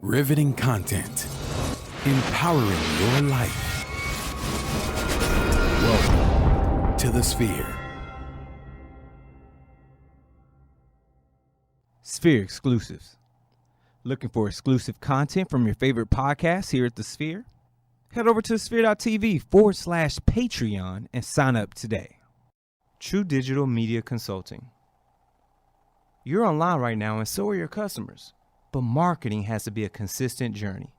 Riveting content. Empowering your life. Welcome to the Sphere. Sphere exclusives. Looking for exclusive content from your favorite podcasts here at the Sphere? Head over to sphere.tv/Patreon and sign up today. True Digital Media Consulting. You're online right now and so are your customers, but marketing has to be a consistent journey.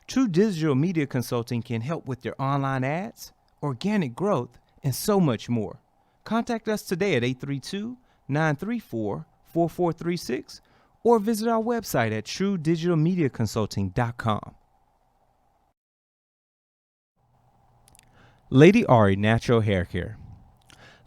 True Digital Media Consulting can help with your online ads, organic growth, and so much more. Contact us today at 832-934-4436 or visit our website at truedigitalmediaconsulting.com. Lady Ari Natural Hair Care.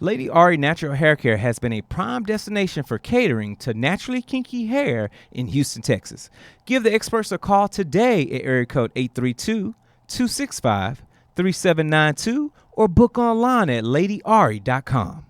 Lady Ari Natural Hair Care has been a prime destination for catering to naturally kinky hair in Houston, Texas. Give the experts a call today at area code 832-265-3792 or book online at ladyari.com.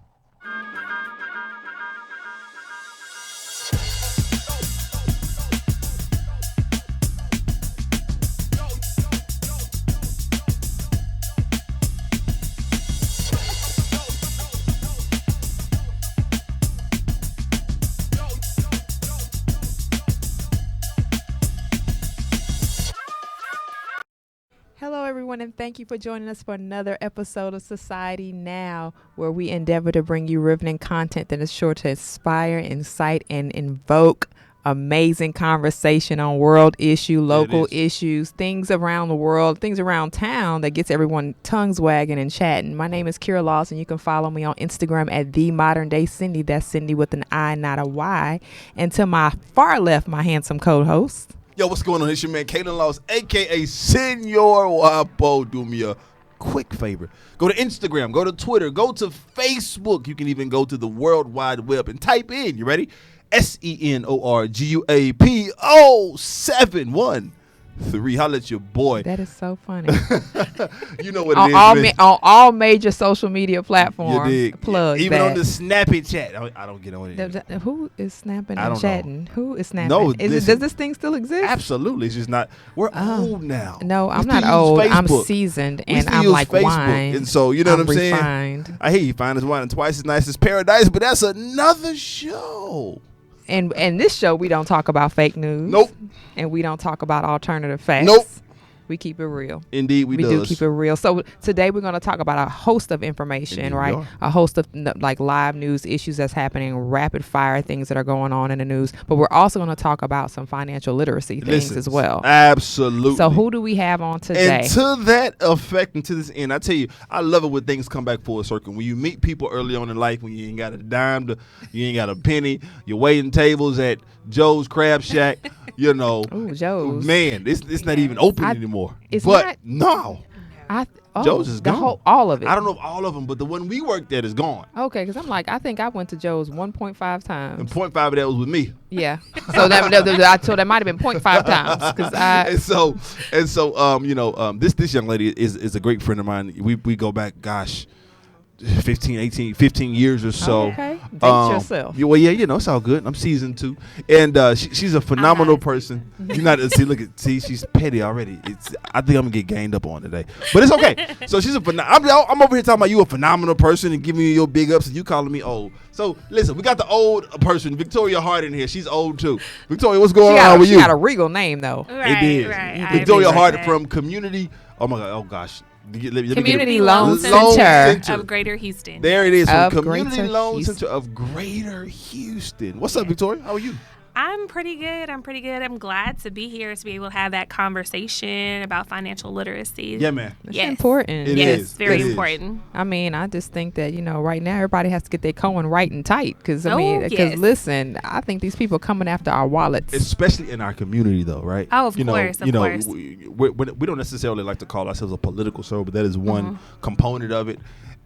Hello, everyone, and thank you for joining us for another episode of Society Now, where we endeavor to bring you riveting content that is sure to inspire, incite, and invoke amazing conversation on world issue, local issues, things around the world, things around town that gets everyone tongues wagging and chatting. My name is Kira Lawson. You can follow me on Instagram at TheModernDayCindy. That's Cindy with an I, not a Y. And to my far left, my handsome co-host. Yo, what's going on? It's your man, Kalen Laws, a.k.a. Senor Wapo. Do me a quick favor. Go to Instagram, go to Twitter, go to Facebook. You can even go to the World Wide Web and type in, you ready? SENORGUAPO713. Holla at your boy. That is so funny. You know what on it is. on all major social media platforms. You dig. Plug even that. on the Snapchat. I don't get on it. Who is snapping I and don't chatting? Who is snapping? No, Does this thing still exist? Absolutely. It's just not. We're old now. No, I'm We not still use old. I'm Facebook. seasoned, We and still I'm use like Facebook. wine. And so, you know what I'm saying? Refined. I hear you fine as wine and twice as nice as paradise, but that's another show. And this show, we don't talk about fake news. Nope. And we don't talk about alternative facts. Nope. We keep it real. Indeed, we do keep it real. So today we're going to talk about a host of information, Indeed right? A host of like live news issues that's happening, rapid fire things that are going on in the news. But we're also going to talk about some financial literacy things as well. Absolutely. So who do we have on today? And to that effect and to this end, I tell you, I love it when things come back full circle. When you meet people early on in life, when you ain't got a dime, you ain't got a penny, you're waiting tables at Joe's Crab Shack, you know. Ooh, Joe's. Man, it's not even open anymore. It's but not? no. Joe's is gone. All of it. I don't know if all of them, but the one we worked at is gone. Okay, because I'm like, I think I went to Joe's 1.5 times. And 0.5 of that was with me. Yeah. So that might have been 0.5 times. This young lady is a great friend of mine. We go back, gosh, 15 years or so. Okay. Date yourself. It's all good. I'm seasoned too. And she's a phenomenal person. You not see, she's petty already. I think I'm gonna get ganged up on today. But it's okay. So she's I'm over here talking about you a phenomenal person and giving you your big ups and you calling me old. So listen, we got the old person, Victoria Hart, in here. She's old too. Victoria, what's going on with you? She got a regal name though. It did. Right. Victoria Hart from Community. Oh my God. Oh gosh. Community Loan Center of Greater Houston. There it is. From Of Community Greater Loan Houston. Center of Greater Houston. What's up, Victoria? How are you? I'm pretty good. I'm glad to be here to be able to have that conversation about financial literacy. Yeah, man. It's Yes. important. It Yes, is. very It is. important. I mean, I just think that, right now everybody has to get their coin right and tight. Because, yes. listen, I think these people coming after our wallets. Especially in our community, though, right? Oh, of course. We don't necessarily like to call ourselves a political show, but that is one component of it.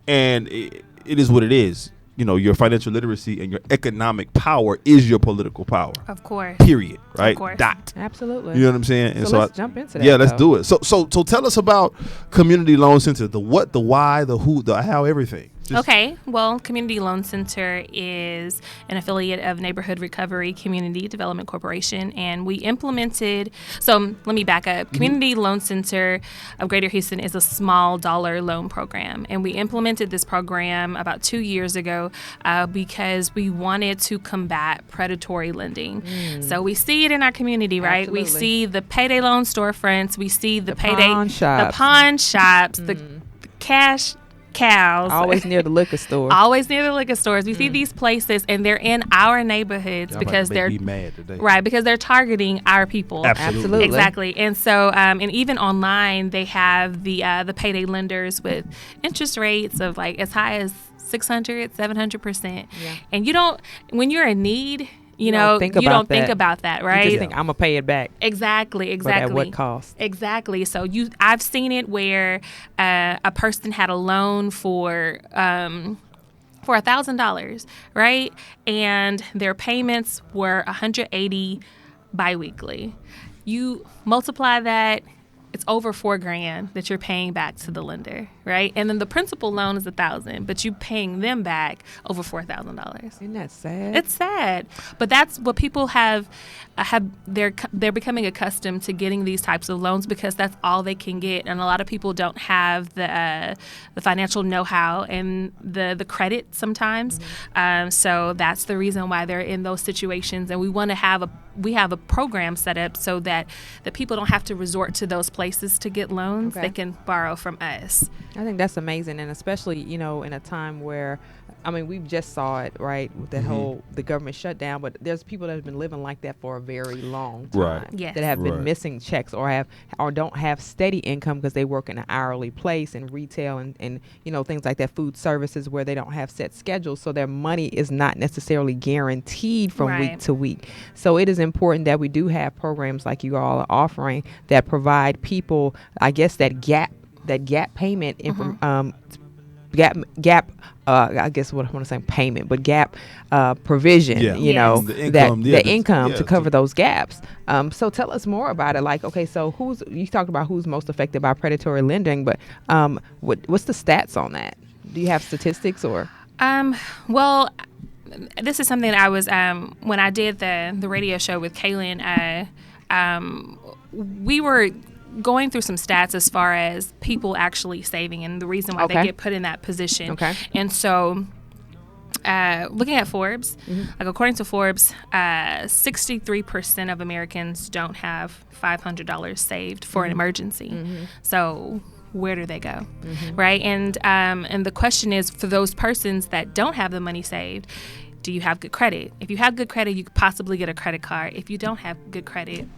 And it is what it is. Your financial literacy and your economic power is your political power. Of course. Period. Right? Of course. Dot. Absolutely. You know what I'm saying? And So let's jump into that. Yeah, let's though. do it. So tell us about Community Loan Center. The what, the why, the who, the how, everything. Okay. Well, Community Loan Center is an affiliate of Neighborhood Recovery Community Development Corporation, and we implemented. So let me back up. Community Loan Center of Greater Houston is a small dollar loan program, and we implemented this program about 2 years ago because we wanted to combat predatory lending. So we see it in our community, right? Absolutely. We see the payday loan storefronts, we see the pawn shops. the cash cows. Always near the liquor store. Always near the liquor stores. We see these places, and they're in our neighborhoods because they're be mad today. right because they're targeting our people. Absolutely. Exactly. And so, and even online, they have the payday lenders with interest rates of like as high as 600, 700%. Yeah. And you don't, when you're in need, you don't know, think you about don't think that. about that, You right? just think I'm gonna pay it back. Exactly. But at what cost? Exactly. So I've seen it where a person had a loan for $1,000, right? And their payments were $180 biweekly. You multiply that, it's over $4,000 that you're paying back to the lender, right? And then the principal loan is $1,000, but you're paying them back over $4,000. Isn't that sad? It's sad, but that's what people have. They're becoming accustomed to getting these types of loans because that's all they can get, and a lot of people don't have the financial know-how and the credit sometimes. So that's the reason why they're in those situations, and we want to have a program set up so that the people don't have to resort to those places to get loans. Okay. They can borrow from us. I think that's amazing, and especially in a time where, I mean, we just saw it right with that whole the government shutdown, but there's people that have been living like that for a very long time, Right. Yes. that have been Right. missing checks or don't have steady income because they work in an hourly place in retail and things like that, food services where they don't have set schedules, so their money is not necessarily guaranteed from week Right. to week. So it is important that we do have programs like you all are offering that provide people, I guess, that gap payment I guess what I want to say payment, but gap provision, Yeah. Yes. The income, the yeah, income yeah, to cover those gaps. So tell us more about it. Like, okay, so you talked about who's most affected by predatory lending, but what's the stats on that? Do you have statistics or? Well, this is something that I was when I did the radio show with Kaylin. We were going through some stats as far as people actually saving and the reason why they Okay. get put in that position. Okay. And so, looking at Forbes, like according to Forbes, 63% of Americans don't have $500 saved for an emergency. So where do they go, right? And the question is, for those persons that don't have the money saved, do you have good credit? If you have good credit, you could possibly get a credit card. If you don't have good credit,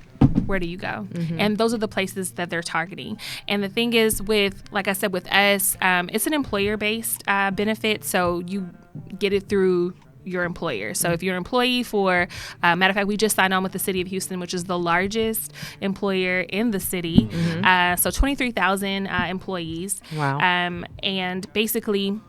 where do you go? And those are the places that they're targeting. And the thing is, like I said, with us, it's an employer-based benefit, so you get it through your employer. So if you're an employee for, matter of fact, we just signed on with the city of Houston, which is the largest employer in the city. So 23,000 employees. Wow. And basically,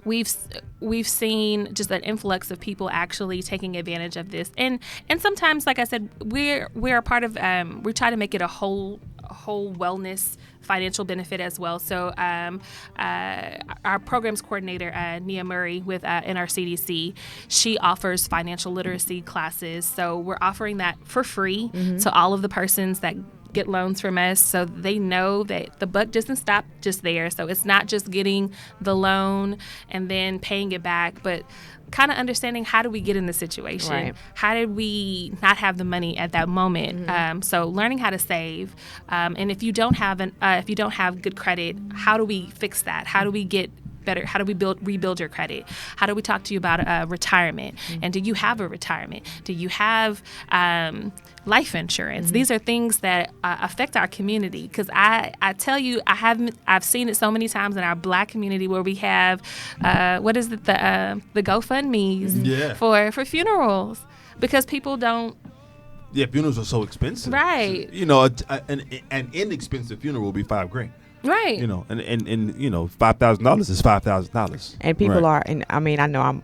we've seen just an influx of people actually taking advantage of this, and sometimes, like I said, we're a part of. We try to make it a whole wellness financial benefit as well. So our programs coordinator, Nia Murray with in our CDC, she offers financial literacy classes. So we're offering that for free to all of the persons that get loans from us, so they know that the buck doesn't stop just there. So it's not just getting the loan and then paying it back, but kind of understanding, how do we get in the situation? Right. How did we not have the money at that moment? So learning how to save, and if you don't have good credit, how do we fix that? How do we get better? How do we rebuild your credit? How do we talk to you about retirement? And do you have a retirement? Do you have life insurance? These are things that affect our community, because I tell you, I've seen it so many times in our Black community where we have the GoFundMes for funerals, because people don't. Yeah, funerals are so expensive. Right. An inexpensive funeral will be $5,000. Right. And $5,000 is $5,000. And people are, and I mean, I know I'm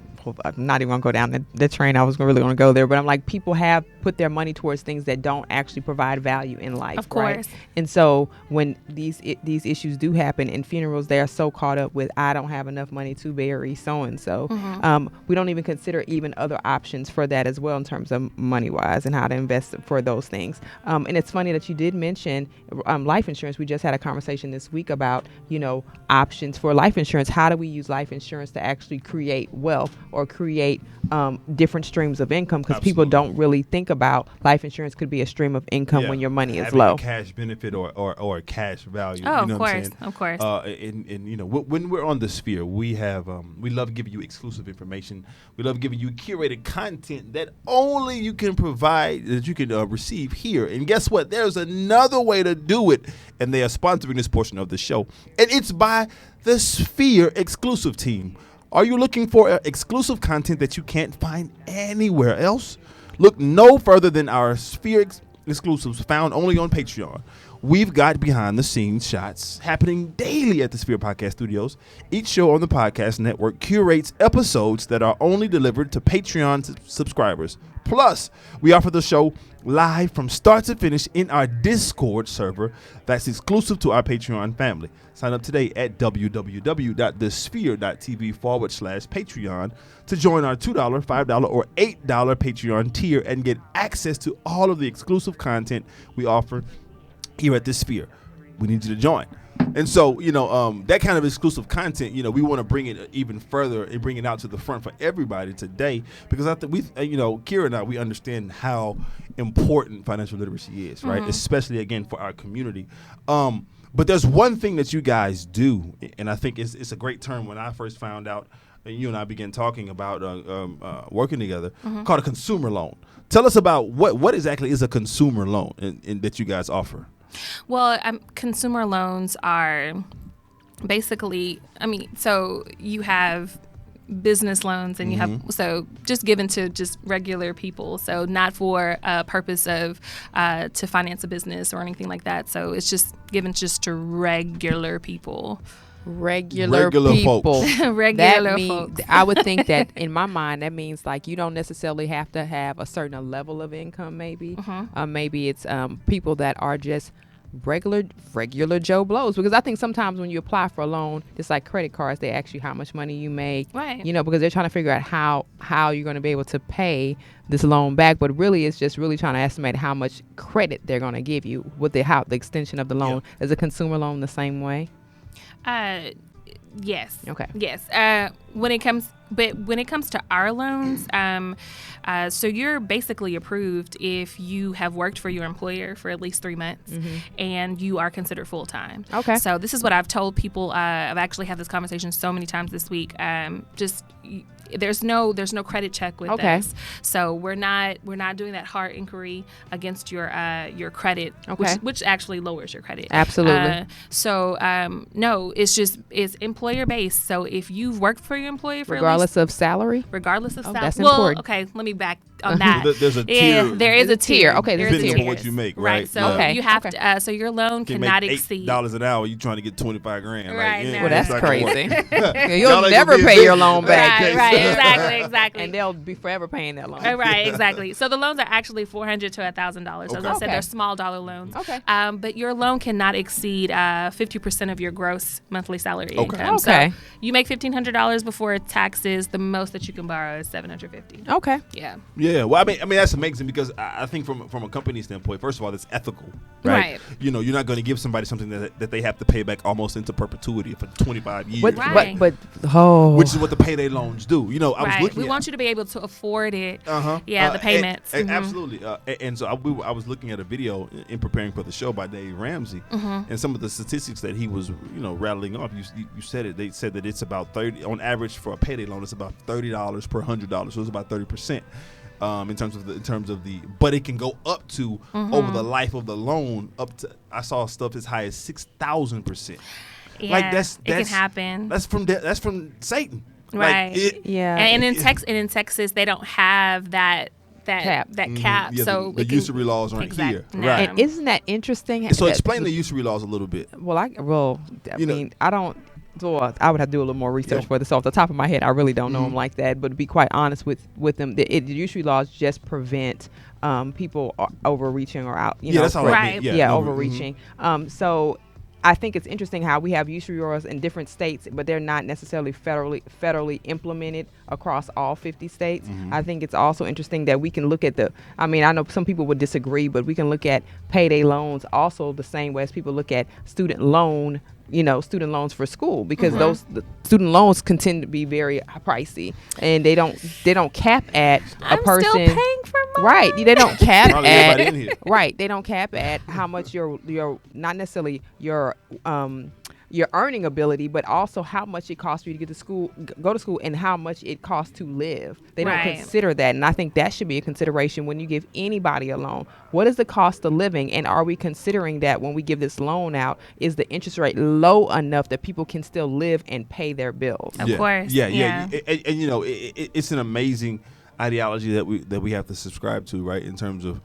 not even gonna go down the train. I was really gonna go there, but I'm like, people have put their money towards things that don't actually provide value in life. Of course. Right? And so when these issues do happen in funerals, they are so caught up with, I don't have enough money to bury so and so. We don't even consider even other options for that as well in terms of money wise and how to invest for those things. And it's funny that you did mention life insurance. We just had a conversation this week about, options for life insurance. How do we use life insurance to actually create wealth or create different streams of income? Because people don't really think about life insurance could be a stream of income when your money is having low. A cash benefit or a cash value. Oh, you know of what I'm course, saying? of course. And when we're on the sphere, we have we love giving you exclusive information. We love giving you curated content that only you can provide, that you can receive here. And guess what? There's another way to do it, and they are sponsoring this portion of the show, and it's by the Sphere exclusive team. Are you looking for exclusive content that you can't find anywhere else? Look no further than our Sphere exclusives found only on Patreon. We've got behind-the-scenes shots happening daily at the Sphere Podcast Studios. Each show on the podcast network curates episodes that are only delivered to Patreon subscribers. Plus, we offer the show live from start to finish in our Discord server that's exclusive to our Patreon family. Sign up today at www.thesphere.tv/Patreon to join our $2, $5, or $8 Patreon tier and get access to all of the exclusive content we offer here at the Sphere. We need you to join. And so, that kind of exclusive content, we want to bring it even further and bring it out to the front for everybody today, because I think Kira and I, we understand how important financial literacy is, right? Especially, again, for our community. But there's one thing that you guys do, and I think it's a great term. When I first found out, and you and I began talking about working together, called a consumer loan. Tell us about what exactly is a consumer loan and that you guys offer. Well, consumer loans are basically, so you have business loans and you have, so just given to just regular people. So not for a purpose of to finance a business or anything like that. So it's just given just to regular people. Regular people. Folks. Regular folks. I would think that in my mind, that means like you don't necessarily have to have a certain level of income. Maybe, maybe it's people that are just regular Joe Blows. Because I think sometimes when you apply for a loan, it's like credit cards. They ask you how much money you make, right? Because they're trying to figure out how you're going to be able to pay this loan back. But really, it's just really trying to estimate how much credit they're going to give you with the extension of the loan. Is a consumer loan the same way? Yes. Okay. Yes. When it comes to our loans, so you're basically approved if you have worked for your employer for at least 3 months and you are considered full time. Okay. So this is what I've told people. I've actually had this conversation so many times this week. There's no credit check with this. So we're not doing that hard inquiry against your credit, which actually lowers your credit. Absolutely. No, it's employer based. So if you've worked for your employer for regardless of salary. Regardless of salary. That's important. Okay, let me back on that. There's a tier. There is a tier. Okay, there's a tier. Depending on what you make, right? So you have to. So your loan cannot exceed $8 an hour. You trying to get $25,000, right? Like, well, that's crazy. Y'all You'll ain't never gonna be pay as your big. loan back. Right. Exactly. And they'll be forever paying that loan. Right, exactly. So the loans are actually $400 to $1,000. As I said, they're small dollar loans. Okay. But your loan cannot exceed 50% of your gross monthly salary income. Okay. So you make $1,500 before taxes. The most that you can borrow is $750. Okay. Yeah. Yeah. Well, I mean that's amazing, because I think from a company standpoint, first of all, it's ethical, right? You're not going to give somebody something that they have to pay back almost into perpetuity for 25 years. But which is what the payday loans do. I was looking. We want you to be able to afford it. Yeah, the payments. Absolutely. And so I was looking at a video in preparing for the show by Dave Ramsey, and some of the statistics that he was rattling off. You said it. They said that it's about 30 on average for a payday loan. It's about $30 per $100. So it's about 30%. In terms of the, but it can go up to over the life of the loan up to, I saw stuff as high as 6,000%. Yeah, like that's it can happen. That's from Satan. Right. Like And in Texas they don't have that cap. Yeah, so the usury laws aren't here. No. Right. And isn't that interesting? So explain the usury laws a little bit. I don't. Well, I would have to do a little more research for this. So off the top of my head, I really don't know them like that. But to be quite honest with them, the usury laws just prevent people are overreaching or out. Yeah, that's how I Right. mean. Yeah, no, overreaching. So I think it's interesting how we have use bureaus in different states, but they're not necessarily federally implemented across all 50 states. I think it's also interesting that we can look at I know some people would disagree, but we can look at payday loans also the same way as people look at student loans for school, because the student loans continue to be very pricey, and they don't cap at a person. I'm still paying for mine. Right. They don't cap Probably everybody in here. at right. They don't cap at how much your not necessarily your earning ability, but also how much it costs for you to go to school, and how much it costs to live. They don't Right. consider that, and I think that should be a consideration when you give anybody a loan. What is the cost of living, and are we considering that when we give this loan out? Is the interest rate low enough that people can still live and pay their bills? Of course. Yeah. Yeah. And you know, it's an amazing ideology that we have to subscribe to, right? In terms of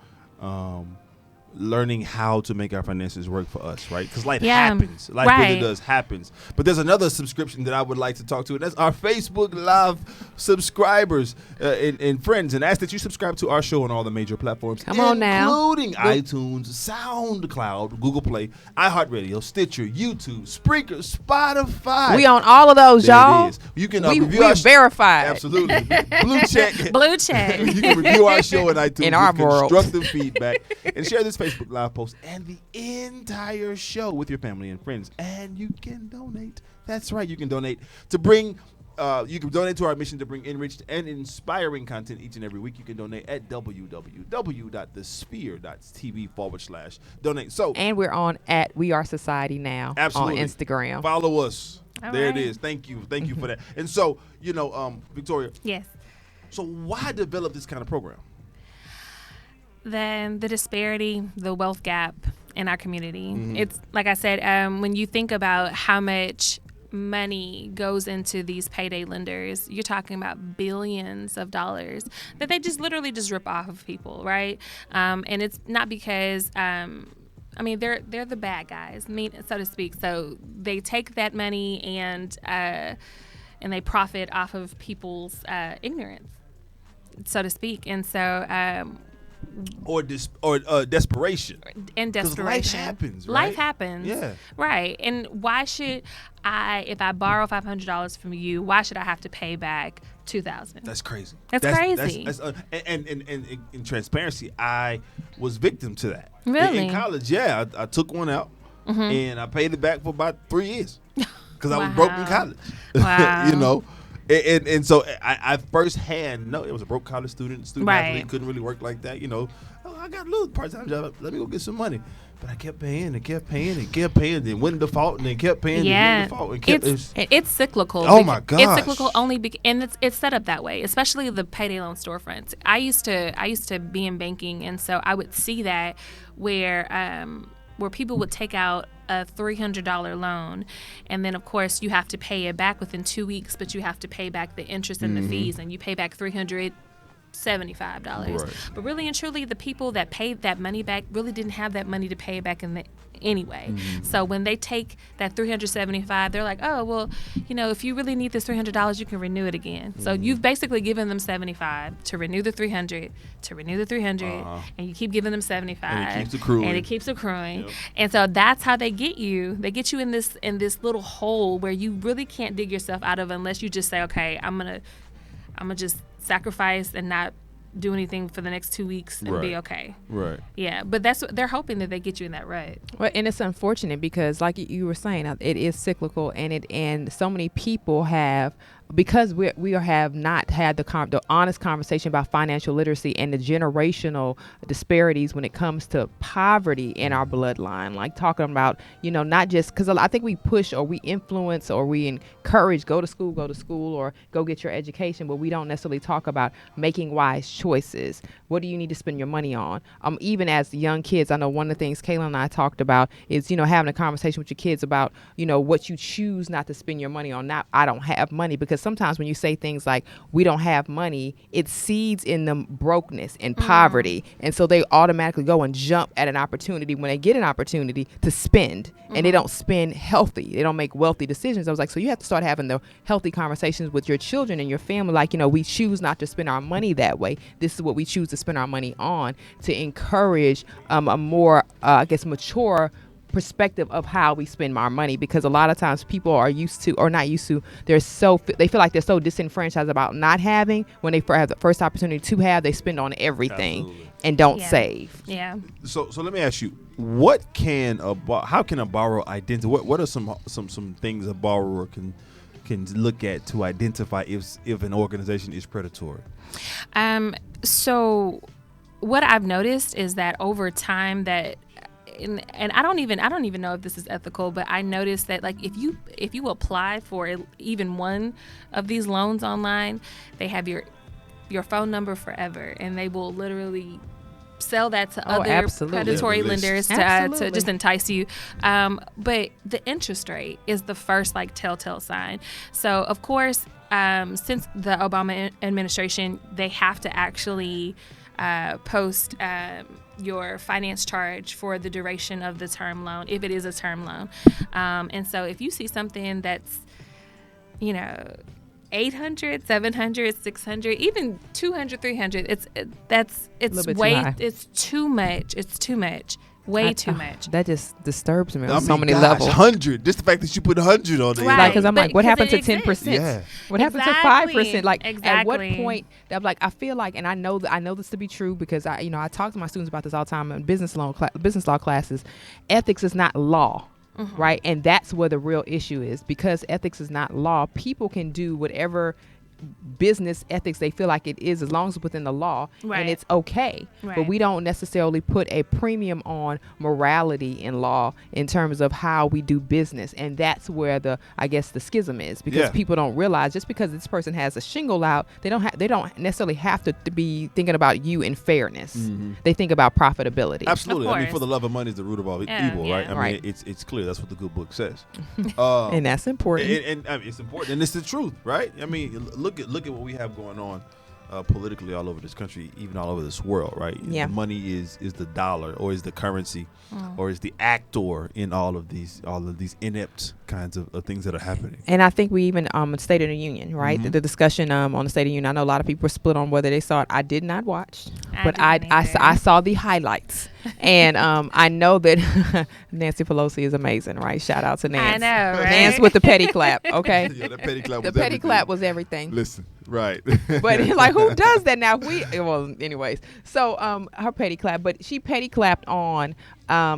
learning how to make our finances work for us, right? Because life happens. Life really Right. does happens. But there's another subscription that I would like to talk to, and that's our Facebook Live subscribers and friends. And ask that you subscribe to our show on all the major platforms, Come on now. including iTunes, SoundCloud, Google Play, iHeartRadio, Stitcher, YouTube, Spreaker, Spotify. We on all of those, There y'all. it is. You can we review our verified. Absolutely. Blue check. Blue check. You can review our show on iTunes In our with world. constructive feedback, and share this Facebook Live post and the entire show with your family and friends. And you can donate. That's right. You can donate to bring. You can donate to our mission to bring enriched and inspiring content each and every week. You can donate at www.thesphere.tv/donate. So, And we're on at We Are Society Now absolutely, on Instagram. Follow us. All There right. it is. Thank you for that. And so, Victoria. Yes. So, why develop this kind of program? Then the disparity, the wealth gap in our community. Mm-hmm. It's like I said, when you think about how much money goes into these payday lenders, you're talking about billions of dollars that they just literally just rip off of people, right? And it's not because they're the bad guys, so to speak. So they take that money and they profit off of people's ignorance, so to speak. And so Or desperation. and 'Cause desperation. life happens, right? Life happens. Yeah. Right. And why should if I borrow $500 from you, why should I have to pay back $2,000? That's crazy. That's crazy. And in transparency, I was victim to that. Really? In college, I took one out and I paid it back for about 3 years because I was Wow. broke in college. Wow. And so I firsthand know it was a broke college student Right. athlete, couldn't really work like that. Oh, I got a little part-time job. Let me go get some money. But I kept paying and kept paying and kept paying, then went in default and then kept paying and went Yeah, in default. And kept, it's cyclical. Oh, my It's gosh. cyclical only, and it's set up that way, especially the payday loan storefronts. I used to be in banking, and so I would see that where people would take out a $300 loan, and then of course you have to pay it back within 2 weeks, but you have to pay back the interest and the fees, and you pay back $375. Right. But really and truly, the people that paid that money back really didn't have that money to pay it back anyway. So when they take that $375, they're like, oh, well, if you really need this $300, you can renew it again. So you've basically given them $75 to renew the $300, and you keep giving them $75. And it keeps accruing. Yep. Yep. And so that's how they get you. They get you in this little hole where you really can't dig yourself out of unless you just say, okay, I'm gonna just sacrifice and not do anything for the next 2 weeks and be okay. Right. Yeah, but that's what they're hoping, that they get you in that rut. Well, and it's unfortunate because, like you were saying, it is cyclical, and so many people have, because we have not had the honest conversation about financial literacy and the generational disparities when it comes to poverty in our bloodline. Like talking about, not just because I think we push or we influence or we encourage go to school or go get your education, but we don't necessarily talk about making wise choices. What do you need to spend your money on? Even as young kids, I know one of the things Kayla and I talked about is, having a conversation with your kids about, what you choose not to spend your money on. Not I don't have money, because because sometimes when you say things like we don't have money, it seeds in them brokenness and poverty, and so they automatically go and jump at an opportunity when they get an opportunity to spend, and they don't spend healthy. They don't make wealthy decisions. I was like, so you have to start having the healthy conversations with your children and your family, like, we choose not to spend our money that way. This is what we choose to spend our money on, to encourage a more mature perspective of how we spend our money, because a lot of times people are used to, or not used to, they feel like they're so disenfranchised about not having. When they have the first opportunity to have, they spend on everything. Absolutely. And don't save. Yeah. So let me ask you, how can a borrower identify? What are some things a borrower can look at to identify if an organization is predatory? So what I've noticed is that over time that, and I don't even know if this is ethical, but I noticed that, like, if you apply for even one of these loans online, they have your phone number forever, and they will literally sell that to other predatory lenders to just entice you. But the interest rate is the first telltale sign. So of course, since the Obama administration, they have to actually post your finance charge for the duration of the term loan, if it is a term loan. And so if you see something that's, 800, 700, 600, even 200, 300, it's too much. It's too much. Way too much. That just disturbs me on so many levels. 100. Just the fact that you put 100 on there. Right. Because I'm like, what happened to 10%? Yeah. What happened to 5%? Like, exactly. At what point? I'm like, I feel like, and I know this to be true, because I talk to my students about this all the time in business law classes. Ethics is not law. Right? And that's where the real issue is. Because ethics is not law, people can do whatever business ethics they feel like it is, as long as it's within the law, and it's okay. But we don't necessarily put a premium on morality in law in terms of how we do business, and that's where the schism is, because people don't realize just because this person has a shingle out, they don't necessarily have to be thinking about you in fairness. They think about profitability. Absolutely. I mean, for the love of money is the root of all evil, right? I mean, it's clear. That's what the good book says. And that's important. And it's important, and it's the truth, right? I mean, look at what we have going on politically all over this country, even all over this world, right? Yeah. The money is the dollar, or is the currency, or is the actor in all of these inept kinds of things that are happening. And I think we even State of the Union, right? The discussion on the State of the Union. I know a lot of people were split on whether they saw it. I did not watch, but I saw the highlights, and I know that Nancy Pelosi is amazing, right? Shout out to Nancy. I know, right? Nancy with the petty clap, okay? Yeah, the petty clap. Clap was everything. Listen, right? But like, who does that now? Anyways. So her petty clap, but she petty clapped on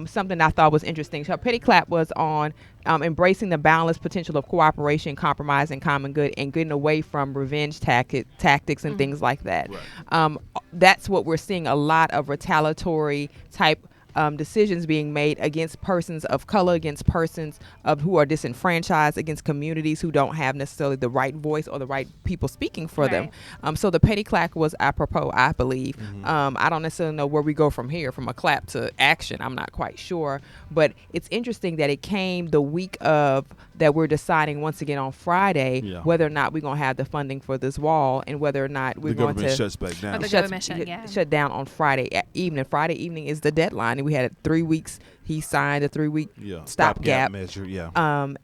something I thought was interesting. Her petty clap was on embracing the boundless potential of cooperation, compromise, and common good, and getting away from revenge tactics and things like that. Right. That's what we're seeing, a lot of retaliatory type decisions being made against persons of color, against persons who are disenfranchised, against communities who don't have necessarily the right voice or the right people speaking for them. So the petty clap was apropos, I believe. I don't necessarily know where we go from here, from a clap to action. I'm not quite sure. But it's interesting that it came the week of that we're deciding once again on Friday whether or not we're going to have the funding for this wall, and whether or not we're going to shuts back down. Shut down on Friday evening. Friday evening is the deadline, and we had 3 weeks. He signed a 3-week stopgap measure.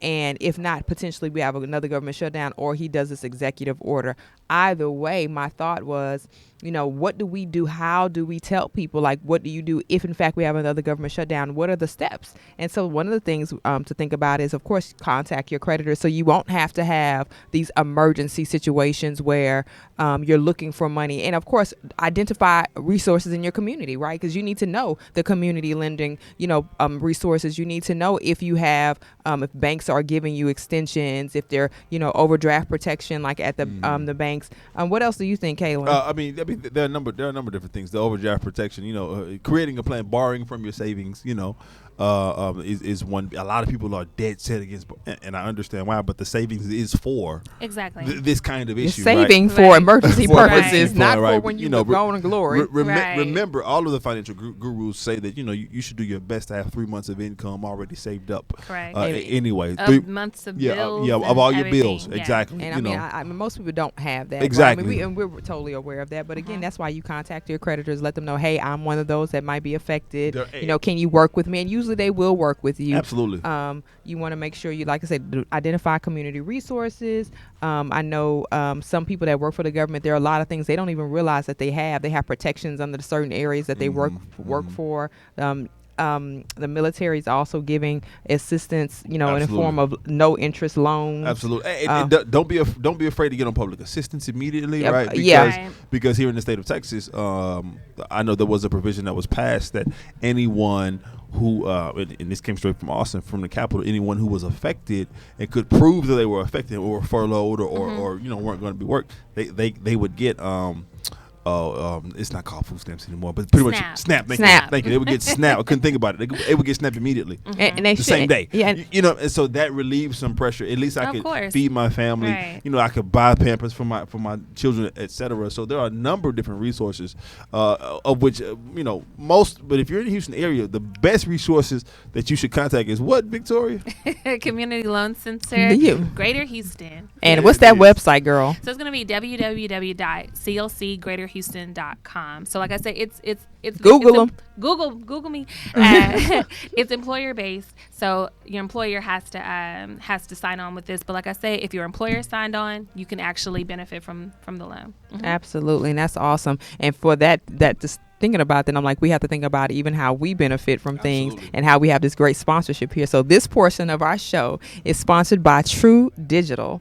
And if not, potentially we have another government shutdown, or he does this executive order. Either way, my thought was, what do we do? How do we tell people, like, what do you do if in fact we have another government shutdown? What are the steps? And so one of the things to think about is, of course, contact your creditors, so you won't have to have these emergency situations where you're looking for money. And of course, identify resources in your community, right? Because you need to know the community lending, resources. You need to know if you have, if banks are giving you extensions, if they're, overdraft protection, like at the banks. What else do you think, Kaylin? I mean, there are a number of different things. The overdraft protection, creating a plan, borrowing from your savings, is one. A lot of people are dead set against, and I understand why, but the savings is for this kind of issue. Saving for emergency purposes, not for when you go in glory. Remember, all of the financial gurus say that you should do your best to have 3 months of income already saved up. Correct. Anyway, Of months of bills. of all your everything. bills. Yeah. Exactly. And I mean, most people don't have that. Exactly. Right? I mean, we're totally aware of that. But again, that's why you contact your creditors, let them know, hey, I'm one of those that might be affected. Can you work with me? And usually they will work with you. Absolutely. You want to make sure you, like I said, identify community resources. I know some people that work for the government, there are a lot of things they don't even realize that they have. They have protections under the certain areas that they work for. The military is also giving assistance, in the form of no interest loans. Absolutely. And don't be afraid to get on public assistance immediately, right? Because here in the state of Texas, I know there was a provision that was passed that anyone who, and this came straight from Austin, from the Capitol, anyone who was affected and could prove that they were affected or furloughed or weren't going to be worked, they would get it's not called food stamps anymore, but pretty much SNAP. Thank you. They would get SNAP. I couldn't think about it. They would get SNAP immediately, and they the same day. Yeah, and so that relieves some pressure. At least I could feed my family. Right. I could buy Pampers for my children, etc. So there are a number of different resources, of which most. But if you're in the Houston area, the best resources that you should contact is what, Victoria? Community Loan Center, Greater Houston. And what's that website, girl? So it's going to be www.clcgreaterhouston.com. So like I said, it's Google them. Google me. It's employer based, so your employer has to sign on with this. But like I say, if your employer signed on, you can actually benefit from the loan. Absolutely, and that's awesome. And for that just thinking about that, I'm like, we have to think about even how we benefit from things and how we have this great sponsorship here. So this portion of our show is sponsored by True Digital.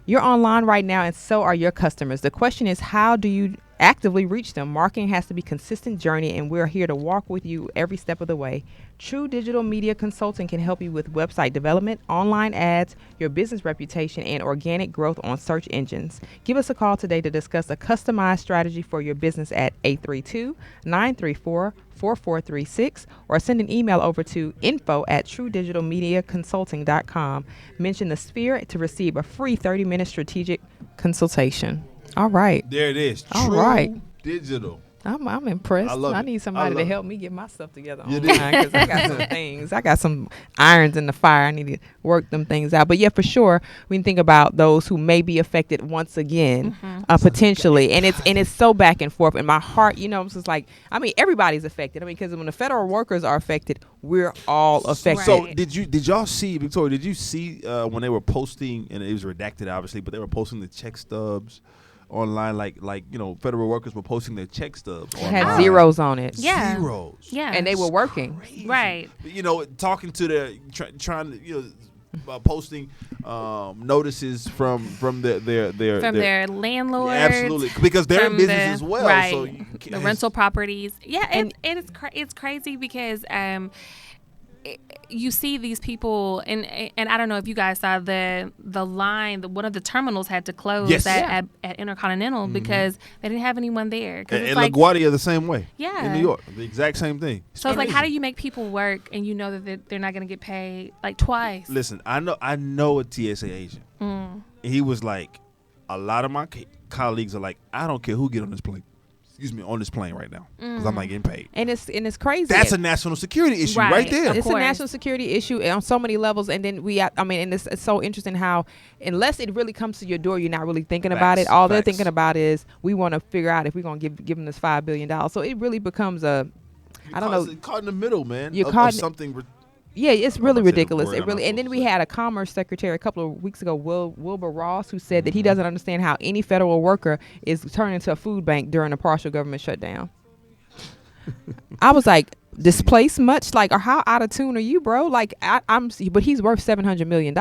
You're online right now, and so are your customers. The question is, how do you actively reach them? Marketing has to be a consistent journey, and we're here to walk with you every step of the way. True Digital Media Consulting can help you with website development, online ads, your business reputation, and organic growth on search engines. Give us a call today to discuss a customized strategy for your business at 832-934-4436 or send an email over to info@truedigitalmediaconsulting.com. Mention the Sphere to receive a free 30-minute strategic consultation. All right. There it is. All True right. Digital. I'm impressed. I need somebody to help me get my stuff together online, because I got some things. I got some irons in the fire. I need to work them things out. But yeah, for sure, we can think about those who may be affected once again, potentially. And it's so back and forth. In my heart, it's just like, everybody's affected. Because when the federal workers are affected, we're all affected. So did y'all see, Victoria? Did you see when they were posting, and it was redacted obviously, but they were posting the check stubs online, like federal workers were posting their check stubs. It had zeros on it. Yeah. Zeros. Yeah. And they were working. Crazy. Right. Talking to their trying to posting notices from their landlords. Absolutely, because they're in business as well. Right. So the rental properties. Yeah, and it's crazy because you see these people, and I don't know if you guys saw the line. One of the terminals had to close at Intercontinental because they didn't have anyone there. And LaGuardia the same way. Yeah, in New York, the exact same thing. So it's like, how do you make people work and you know that they're not going to get paid like twice? Listen, I know a TSA agent. And he was like, a lot of my colleagues are like, I don't care who get on this plane. On this plane right now, because I'm not getting paid. And it's crazy. That's a national security issue right there. It's a national security issue on so many levels. And then and it's so interesting how, unless it really comes to your door, you're not really thinking about it. All they're thinking about is, we want to figure out if we're going to give them this $5 billion. So it really becomes I don't know. Caught in the middle, man. You're caught of something. Yeah, it's really ridiculous. It really, and then we had a Commerce Secretary a couple of weeks ago, Wilbur Ross, who said that he doesn't understand how any federal worker is turned into a food bank during a partial government shutdown. I was like, displaced much? Like, or how out of tune are you, bro? Like, but he's worth $700 million.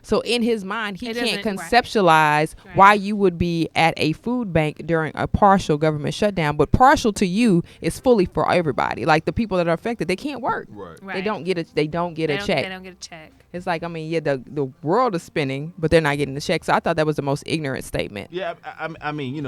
So in his mind, he can't conceptualize why you would be at a food bank during a partial government shutdown. But partial to you is fully for everybody. Like, the people that are affected, they can't work. Right. They don't get a check. They don't get a check. It's like, the world is spinning, but they're not getting the check. So I thought that was the most ignorant statement. Yeah,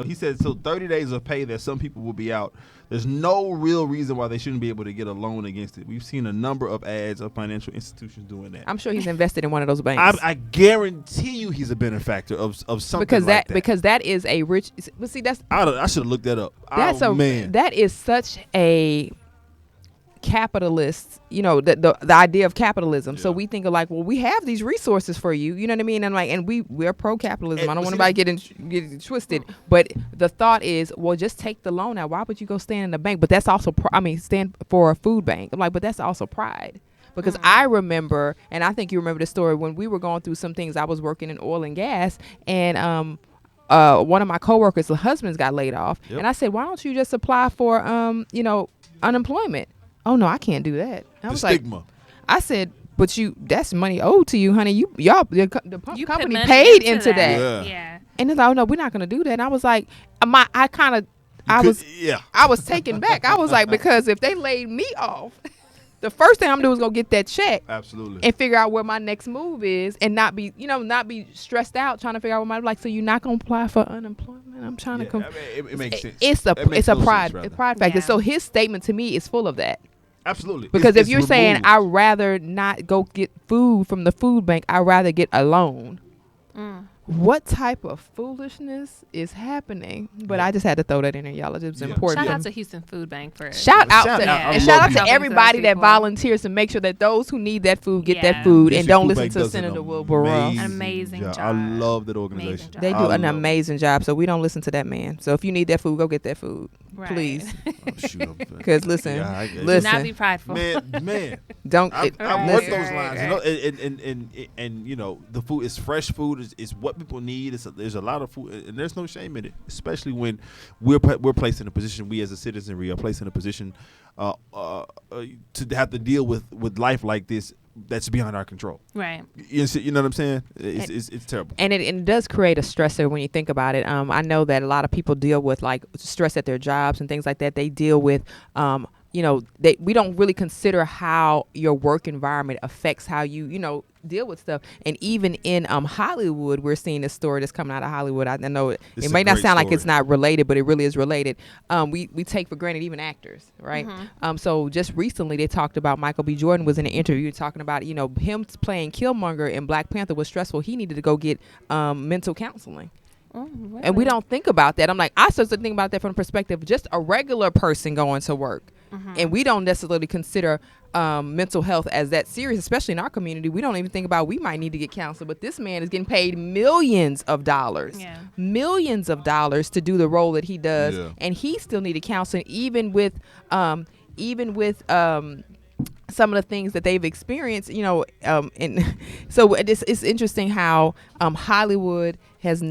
he said, so 30 days of pay that some people will be out. There's no real reason why they shouldn't be able to get a loan against it. We've seen a number of ads of financial institutions doing that. I'm sure he's invested in one of those banks. I guarantee you he's a benefactor of something like that. Because that is a rich. But see, that's. I should have looked that up. That is such a. capitalists, the idea of capitalism. So Yeah. we think of like, well, we have these resources for you. You know what I mean? And like, and we're pro-capitalism. And I don't want see, anybody get it twisted. But the thought is, well, just take the loan out. Why would you go stand in the bank? But that's also, stand for a food bank. I'm like, but that's also pride. Because I remember, and I think you remember the story, when we were going through some things. I was working in oil and gas, and one of my coworkers, the husbands got laid off. Yep. And I said, why don't you just apply for unemployment? Oh no, I can't do that. I The was stigma. like, I said, but that's money owed to you, honey. The You put company money paid into that. Yeah. Yeah. And it's like, oh no, we're not gonna do that. And I was like, I was taken back. I was like, because if they laid me off, the first thing I'm gonna do is go get that check Absolutely. and figure out where my next move is, and not be stressed out trying to figure out what my like. So you're not gonna apply for unemployment. I'm trying to. It makes sense. It's That makes a total pride sense, rather. factor. Yeah. So his statement to me is full of that. Absolutely. Because It's if you're saying removed. I'd rather not go get food from the food bank, I'd rather get a loan. What type of foolishness is happening? But I just had to throw that in there, y'all. It was Yeah. important. Shout out to Houston Food Bank for Shout out Shout to out. I and love shout out you. to Helping everybody those that people. volunteers to make sure that those who need that food get Yeah. that food, and Houston don't Food listen Bank to does Senator an Wilbur. Amazing job. I love that Amazing organization. job. They do I an love it. amazing job, so we don't listen to that man. So if you need that food, go get that food, Right. please. Oh, shoot, I'm- Because listen, Yeah, I get it. Do listen, not be prideful. man. don't. I Right, want listen. those right, lines, and the food is fresh food is what people need. There's a lot of food, and there's no shame in it, especially when we're placed in a position. We as a citizenry are placed in a position to have to deal with life like this that's beyond our control. Right. You know what I'm saying? It's terrible. And it does create a stressor when you think about it. I know that a lot of people deal with like stress at their jobs and things like that. They deal with, we don't really consider how your work environment affects how you deal with stuff. And even in Hollywood, we're seeing this story that's coming out of Hollywood. I know it It's a may not great sound like story. it's not related, but it really is related. We take for granted even actors, right? So just recently they talked about Michael B. Jordan was in an interview talking about, him playing Killmonger in Black Panther was stressful. He needed to go get mental counseling. And we don't think about that. I'm like, I started to think about that from the perspective of just a regular person going to work. And we don't necessarily consider mental health as that serious, especially in our community. We don't even think about we might need to get counseled. But this man is getting paid millions of dollars to do the role that he does. Yeah. And he still needed counseling, even with some of the things that they've experienced, and so it's interesting how Hollywood has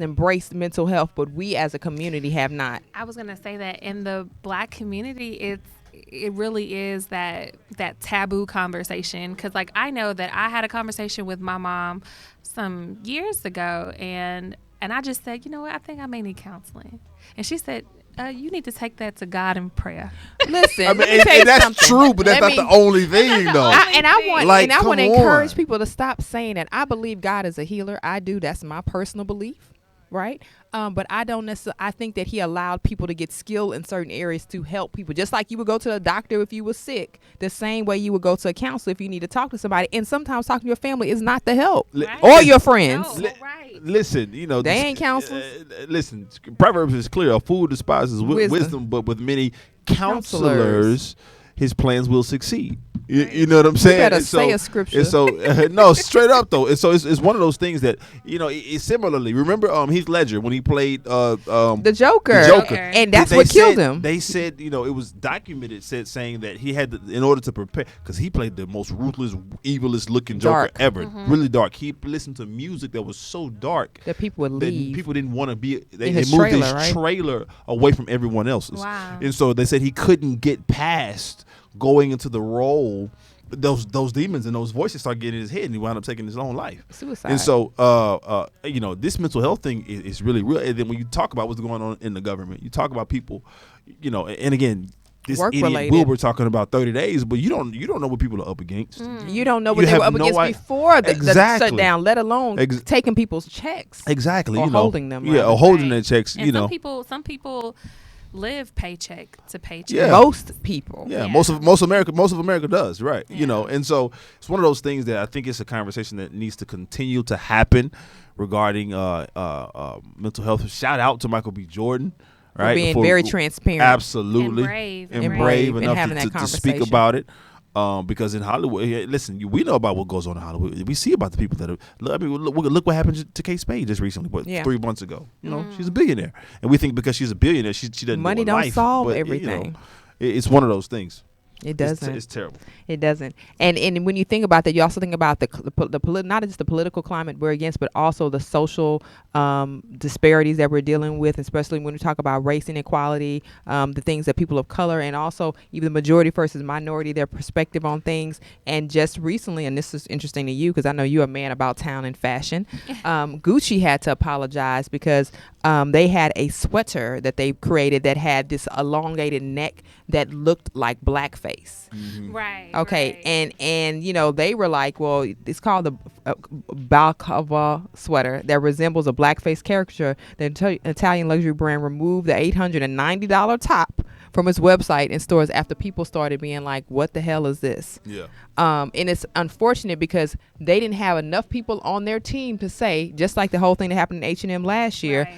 embraced mental health, but we as a community have not. I was gonna say that in the Black community, it really is that taboo conversation. Because like I know that I had a conversation with my mom some years ago, and I just said, you know what, I think I may need counseling, and she said, you need to take that to God in prayer. Listen, I mean, let me tell you and that's something. true, but that's Let not me- the only thing, though. I want to encourage on. people to stop saying that. I believe God is a healer. I do. That's my personal belief, right? But I don't necessarily. I think that He allowed people to get skill in certain areas to help people. Just like you would go to a doctor if you were sick, the same way you would go to a counselor if you need to talk to somebody. And sometimes talking to your family is not the help, Right. or your friends. No, right. Listen, They ain't counselors. Listen, Proverbs is clear: a fool despises Wisdom. wisdom, but with many counselors, Counselors. his plans will succeed. You know what I'm saying? better And so- say a scripture. And so, no, straight up though. And so it's one of those things that it's similarly. Remember, Heath Ledger when he played The Joker. The Joker. And that's They what killed said- him. They said, it was documented, saying that he had to, in order to prepare, because he played the most ruthless, evilest looking Joker Dark. ever, really dark. He listened to music that was so dark That people would that leave. people didn't want to be. They In his moved trailer, his right? trailer away from everyone else's. Wow. And so they said he couldn't get past going into the role. Those demons and those voices started getting in his head, and he wound up taking his own life. Suicide. And so, this mental health thing is really real. And then when you talk about what's going on in the government, you talk about people, and again, this idiot Work-related. Wilbur talking about 30 days, but you don't know what people are up against. You don't know what You they were have up no against i- before the Exactly. shutdown, let alone taking people's checks. Exactly, Or holding them, Yeah, rather. or holding Right. their checks. And some people live paycheck to paycheck. Yeah. Most people. Yeah, Yeah. most of America does, right? Yeah. And so it's one of those things that I think it's a conversation that needs to continue to happen regarding mental health. Shout out to Michael B. Jordan. right? being very transparent. Absolutely. And brave and enough having that to speak conversation. about it. Because in Hollywood, listen, we know about what goes on in Hollywood. We see about the people that are. I mean, look what happened to Kate Spade just recently, 3 months ago. You know, she's a billionaire, and we think because she's a billionaire, she doesn't Money know don't life, solve but, everything. You know, it's one of those things. It doesn't. It's terrible. It doesn't. And when you think about that, you also think about not just the political climate we're against, but also the social disparities that we're dealing with, especially when we talk about race inequality, the things that people of color and also even the majority versus minority, their perspective on things. And just recently, and this is interesting to you because I know you're a man about town and fashion, Gucci had to apologize because they had a sweater that they created that had this elongated neck that looked like blackface. Right. Okay, right. and you know they were like, well, it's called the balaclava sweater that resembles a blackface caricature. The Italian luxury brand removed the $890 top from its website and stores after people started being like, what the hell is this? Yeah. And it's unfortunate because they didn't have enough people on their team to say, just like the whole thing that happened in H&M last year. Right.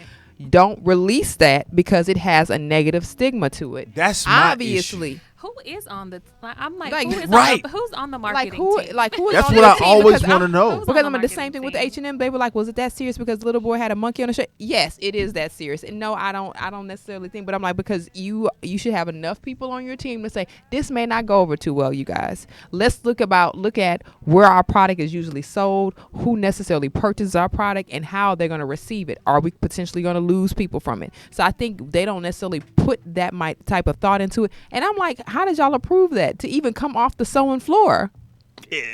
Don't release that because it has a negative stigma to it. That's my obviously. issue. Who is on the? I'm like, Like, who is right. who's on the Like marketing who? team? Like who is That's on what their I team? always Because want to know. Who's Because on I'm the the same marketing thing with team? H&M. They were like, was it that serious because the little boy had a monkey on the shirt? Yes, it is that serious. And no, I don't necessarily think, but I'm like, because you should have enough people on your team to say this may not go over too well, you guys. Let's look at where our product is usually sold, who necessarily purchases our product, and how they're going to receive it. Are we potentially going to lose people from it? So I think they don't necessarily put that type of thought into it. And I'm like, how did y'all approve that to even come off the sewing floor?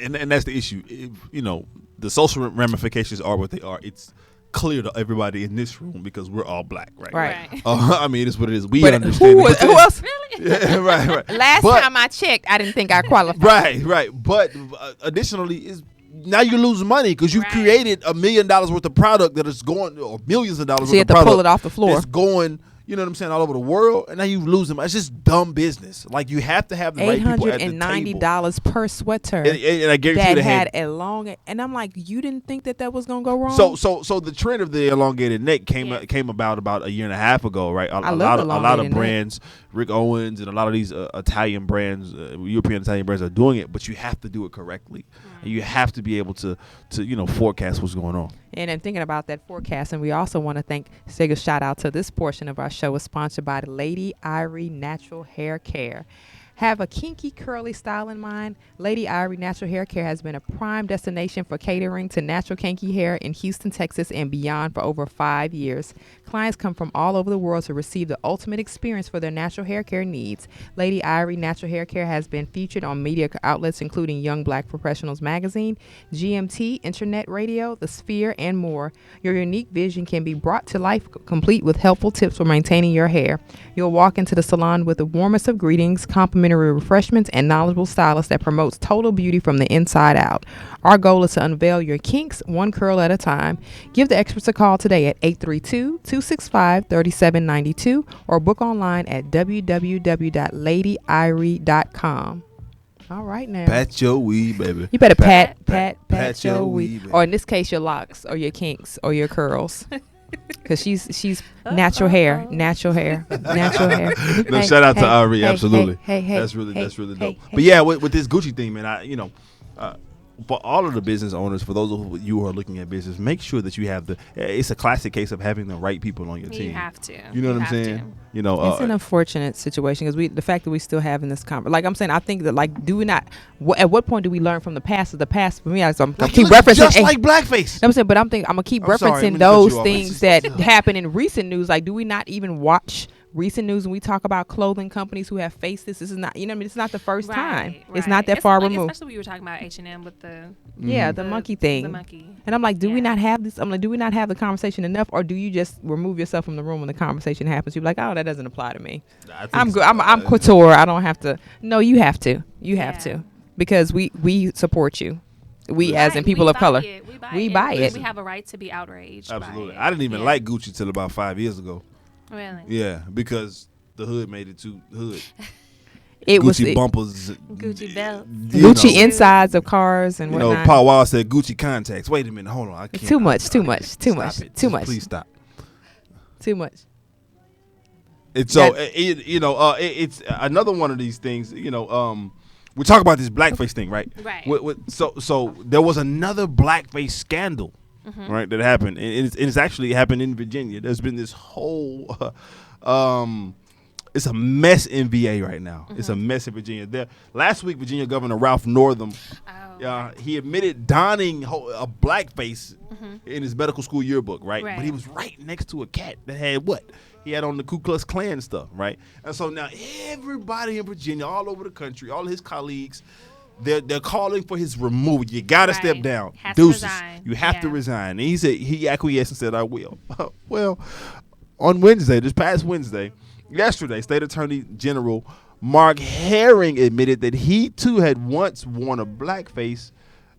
And that's the issue. You know, the social ramifications are what they are. It's clear to everybody in this room because we're all black, right? Right. I mean, it's what it is. We But understand. who else? Really? Yeah, right. Last But- time I checked, I didn't think I qualified. Right. But additionally, is now you lose money because you've Right. created $1 million worth of product that is going, or millions of dollars So you worth have of to product pull it off the floor. It's going. You know what I'm saying, all over the world, and now you lose them. It's just dumb business. Like, you have to have the right people at the table. $890 per sweater And I guarantee you that they had elongated, and I'm like, you didn't think that was gonna go wrong? So the trend of the elongated neck came about a year and a half ago, right? A lot of elongated brands, Rick Owens and a lot of these Italian brands, European Italian brands are doing it, but you have to do it correctly, and you have to be able to forecast what's going on. And in thinking about that forecast, and we also want to say a shout out to this portion of our show is sponsored by Lady Irie Natural Hair Care. Have a kinky, curly style in mind? Lady Irie Natural Hair Care has been a prime destination for catering to natural kinky hair in Houston, Texas, and beyond for over 5 years. Clients come from all over the world to receive the ultimate experience for their natural hair care needs. Lady Irie Natural Hair Care has been featured on media outlets including Young Black Professionals Magazine, GMT, Internet Radio, The Sphere, and more. Your unique vision can be brought to life complete with helpful tips for maintaining your hair. You'll walk into the salon with the warmest of greetings, complimentary refreshments, and knowledgeable stylist that promotes total beauty from the inside out. Our goal is to unveil your kinks one curl at a time. Give the experts a call today at 832-265-3792 or book online at www.ladyirie.com. All right now. Pat your weed, baby. You better pat pat your your weed. weed, baby. Or in this case, your locks or your kinks or your curls. Because she's natural hair. No, Hey, shout out to hey, Ari, hey, absolutely. hey, That's really hey, dope. hey, But yeah, with this Gucci thing, man, for all of the business owners, for those of you who are looking at business, make sure that you have it's a classic case of having the right people on your team. You have to. You know what I'm have saying? to. You know, it's an unfortunate situation because the fact that we still having this conversation. Like I'm saying, I think that do we not? At what point do we learn from the past? Of the past for me, I'm like, keep look referencing just like blackface. I'm saying, but I'm gonna keep I'm sorry, referencing I'm gonna cut those you off. things It's that just- happen in recent news. Like, do we not even watch recent news when we talk about clothing companies who have faced this? This is not, it's not the first time. It's not that far removed. Especially we were talking about H&M with the The monkey thing. The monkey. And I'm like, do we Yeah. not have this? I'm like, do we not have the conversation enough, or do you just remove yourself from the room when the conversation happens? You're like, oh, that doesn't apply to me. I think I'm so. good. I'm couture. I don't have to. No, you have to. You have Yeah. to, because we support you. We as in Right, people we of buy color. it. We buy it. We have a right to be outraged. Absolutely. by it. I didn't even Yeah. like Gucci till about 5 years ago. Really. Yeah, because the hood made it too hood. It was Gucci bumpers, Gucci belts. Gucci know. insides of cars and You know, whatnot. Paul Wall said Gucci contacts. Wait a minute, hold on. I can't. Too much, too I much, can't. too Stop much, it. too Just much. Please stop. Too much. And so it's another one of these things. We talk about this blackface thing, right? Right. So there was another blackface scandal, right, that happened, and it's actually happened in Virginia. There's been this whole, it's a mess in VA right now. It's a mess in Virginia. Last week, Virginia Governor Ralph Northam, he admitted donning a blackface in his medical school yearbook, right? But he was right next to a cat that had what? He had on the Ku Klux Klan stuff, right? And so now everybody in Virginia, all over the country, all his colleagues, they're calling for his removal. You got to step down. Deuces. You have to resign. And he said he acquiesced and said, I will. Well, on Wednesday, this past Wednesday, yesterday, State Attorney General Mark Herring admitted that he too had once worn a blackface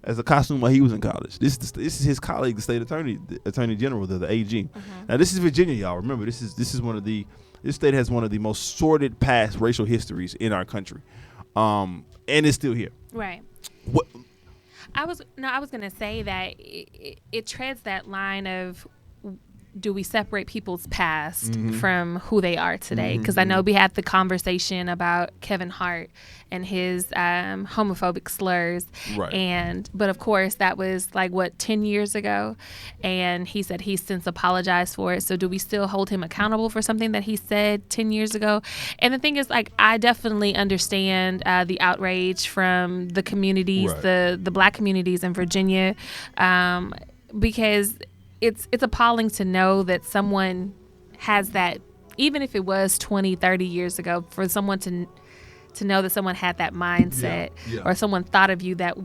as a costume while he was in college. This is his colleague, the State Attorney General, the AG. Now this is Virginia, y'all. Remember, this state has one of the most sordid past racial histories in our country, and it's still here. Right. What? I was gonna say that it treads that line of, do we separate people's past from who they are today? Because I know we had the conversation about Kevin Hart and his homophobic slurs, right? But of course that was 10 years ago, and he said he's since apologized for it. So do we still hold him accountable for something that he said 10 years ago? And the thing is, I definitely understand the outrage from the communities, right, the Black communities in Virginia, because it's appalling to know that someone has that, even if it was 20, 30 years ago, for someone to know that someone had that mindset, or someone thought of you that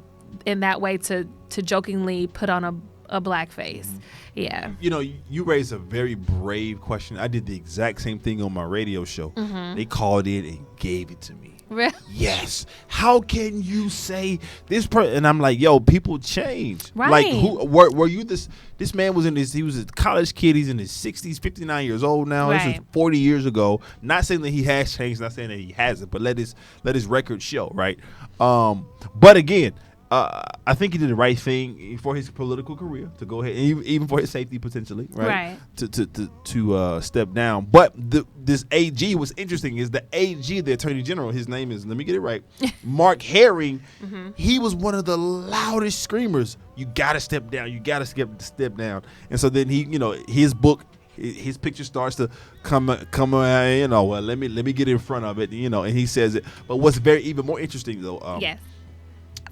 in that way to jokingly put on a black face. Yeah. You raised a very brave question. I did the exact same thing on my radio show. They called in and gave it to me. Really? Yes. How can you say this person? And I'm like, yo, people change. Right. Like, were you this man he was a college kid. He's in his 60s, 59 years old now. Right. This was 40 years ago. Not saying that he has changed, not saying that he hasn't, but let his record show, right? But again, I think he did the right thing for his political career to go ahead, and even for his safety potentially, right? To step down. But this AG, what's interesting is the AG, the Attorney General, his name is, let me get it right, Mark Herring. He was one of the loudest screamers. You got to step down. You got to step down. And so then he, his book, his picture starts to come around, well, let me get in front of it, and he says it. But what's even more interesting though, yes,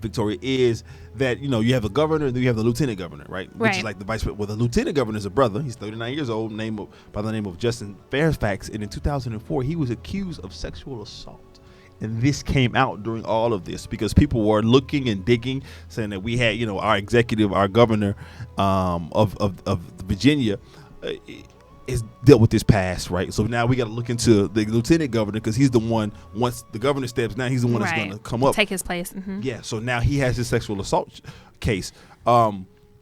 Victoria, is that you have a governor and then you have the lieutenant governor, right? Which is like the vice president. Well, the lieutenant governor is a brother. He's 39 years old, by the name of Justin Fairfax, and in 2004 he was accused of sexual assault. And this came out during all of this because people were looking and digging, saying that we had, our governor of Virginia is dealt with this past, right? So now we got to look into the lieutenant governor, because he's the one, once the governor steps down, he's the one that's going to come up, take his place. Yeah. So now he has his sexual assault case.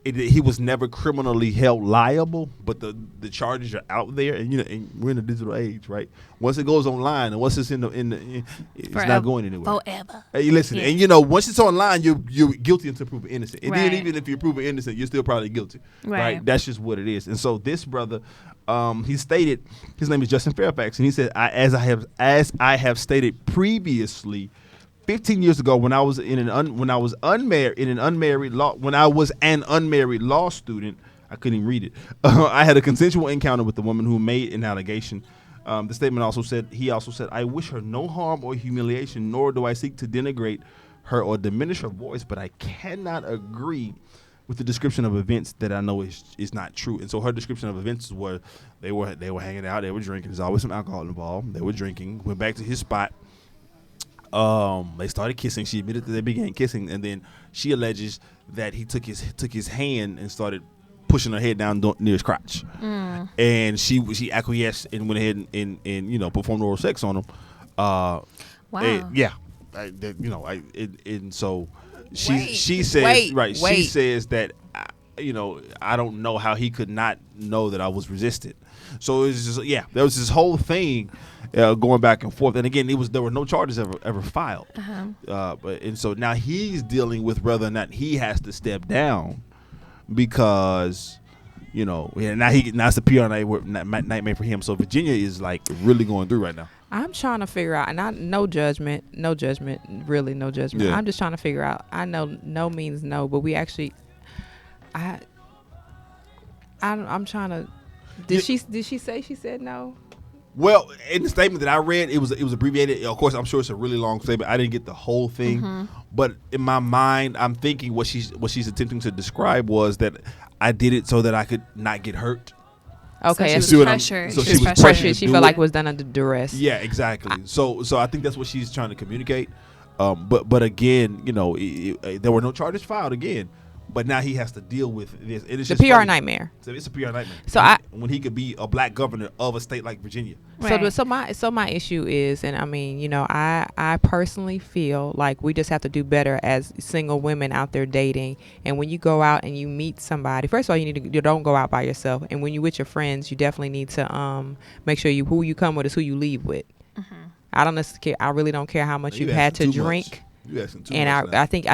He was never criminally held liable, but the charges are out there, and and we're in a digital age, right? Once it goes online, and once it's it's not going anywhere forever. Hey, listen, yes. And once it's online, you're guilty until proven innocent, and right. then even if you're proven innocent, you're still probably guilty, right? That's just what it is. And so this brother, he stated, his name is Justin Fairfax, and he said, as I have stated previously, 15 years ago, when I was an unmarried law student, I couldn't even read it. I had a consensual encounter with the woman who made an allegation. The statement also said, I wish her no harm or humiliation, nor do I seek to denigrate her or diminish her voice, but I cannot agree with the description of events that I know is not true. And so her description of events were they were hanging out, they were drinking. There's always some alcohol involved. They were drinking. Went back to his spot. They started kissing. She admitted that they began kissing, and then she alleges that he took his hand and started pushing her head down near his crotch. And she acquiesced and went ahead and performed oral sex on him. Wow. And so she says she says that I don't know how he could not know that I was resistant. So it was just there was this whole thing going back and forth, and again there were no charges ever filed. But so now he's dealing with whether or not he has to step down because you know, yeah, now it's a PR nightmare for him. So Virginia is like really going through right now. I'm trying to figure out, and no judgment, really no judgment. Yeah. I'm just trying to figure out. I know no means no, but we actually, I'm trying to. Did she say she said no? Well, in the statement that I read, it was abbreviated. Of course, I'm sure it's a really long statement. I didn't get the whole thing, but in my mind, I'm thinking what she's attempting to describe was that I did it so that I could not get hurt. Okay, so she was pressured. So she was pressured. She do felt like it. it was done under duress. Yeah, exactly. So I think that's what she's trying to communicate. But again, you know, there were no charges filed again. But now he has to deal with this. It is The just PR funny. nightmare. So it's a PR nightmare. So when he could be a black governor of a state like Virginia. Right. So my issue is, and I mean, you know, I personally feel like we just have to do better as single women out there dating. And when you go out and you meet somebody, first of all, you don't go out by yourself. And when you with your friends, you definitely need to make sure who you come with is who you leave with. I don't necessarily care. I really don't care how much you've had to drink. You asking too And much I think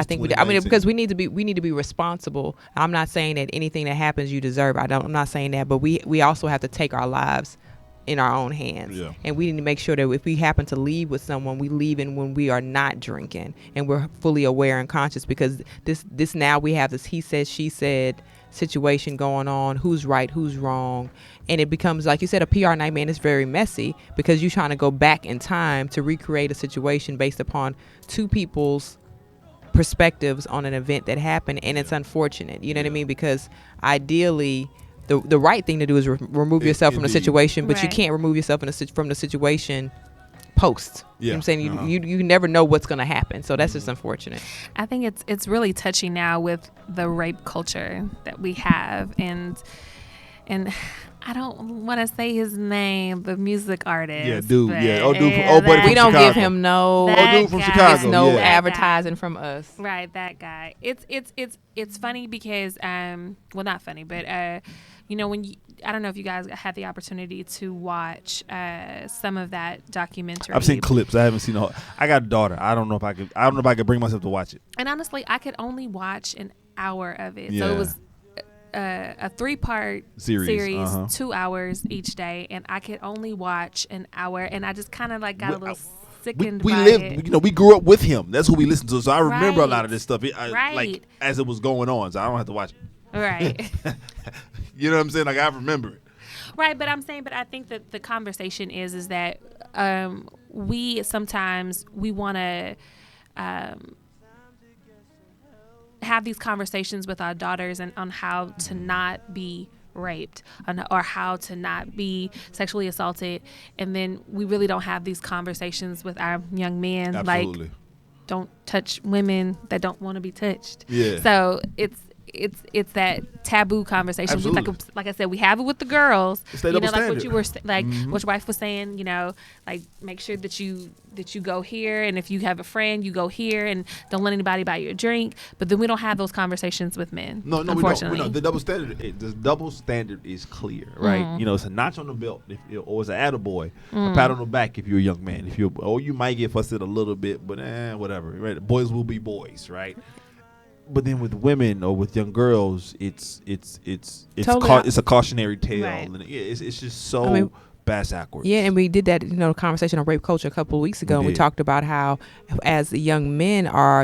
because we need to be responsible. I'm not saying that anything that happens you deserve. I'm not saying that, but we also have to take our lives in our own hands. Yeah. And we need to make sure that if we happen to leave with someone, we leave in when we are not drinking and we're fully aware and conscious, because this now we have this he said she said situation going on, who's right, who's wrong, and it becomes, like you said, a PR nightmare, and it's very messy because you're trying to go back in time to recreate a situation based upon two people's perspectives on an event that happened, and it's unfortunate, you know what I mean, because ideally the right thing to do is remove yourself from the situation, but you Right. can't remove yourself from the situation post. You know what I'm saying? Uh-huh. You never know what's going to happen, so that's just unfortunate. I think it's really touchy now with the rape culture that we have, and I don't want to say his name, the music artist. Yeah, dude. but Yeah. Buddy We from don't give Chicago. him no That dude from guy. Chicago. it's no Yeah. advertising from us. Right, that guy. It's funny because well, not funny, but you know, when I don't know if you guys had the opportunity to watch some of that documentary. I've seen clips. I haven't seen the whole. I got a daughter. I don't know if I could bring myself to watch it. And honestly, I could only watch an hour of it. So Yeah. it was a 3-part Series, 2 hours each day, and I could only watch an hour, and I just kind of like got a little sickened We by lived, it. you know, we grew up with him. That's who we listened to. So I remember a lot of Right. this stuff. Right. Like as it was going on. So I don't have to watch it. Right. You know what I'm saying? Like I remember it. Right, but I think that the conversation is that we sometimes we want to have these conversations with our daughters and on how to not be raped or how to not be sexually assaulted, and then we really don't have these conversations with our young men. Absolutely. Like, don't touch women that don't want to be touched. Yeah. So it's that taboo conversation. Absolutely. Like I said, we have it with the girls. It's that You know, double like what standard. you were what your wife was saying. You know, like make sure that you go here, and if you have a friend, you go here, and don't let anybody buy you a drink. But then we don't have those conversations with men. No, unfortunately. we don't. The double standard is clear, right? You know, it's a notch on the belt, or it's an attaboy, a pat on the back if you're a young man. You might get fussed a little bit, but whatever. Right? Boys will be boys, right? But then with women or with young girls, it's Totally. it's a cautionary tale, Right. and it's just so backwards. Yeah, and we did that, conversation on rape culture a couple of weeks ago. And we did. talked about how, as the young men are,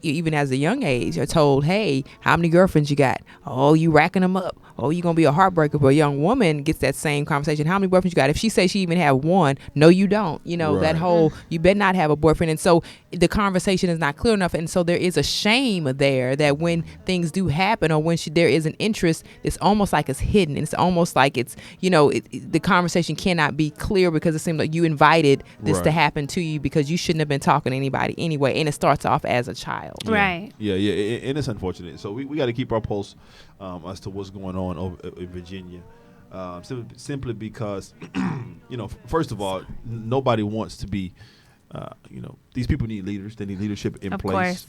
even as a young age, are told, "Hey, how many girlfriends you got? Oh, you racking them up. Oh, you gonna be a heartbreaker." But a young woman gets that same conversation. How many boyfriends you got? If she says she even have one, no, you don't. That Right. whole you better not have a boyfriend. And so the conversation is not clear enough. And so there is a shame there that when things do happen or when there is an interest, it's almost like it's hidden. It's almost like it's the conversation cannot be clear because it seems like you invited this to Right. happen to you because you shouldn't have been talking to anybody anyway. And it starts off as a child. Right. Yeah, and it's unfortunate. So we got to keep our pulse as to what's going on over in Virginia, simply because, first of all, nobody wants to be, these people need leaders. They need leadership in Of place.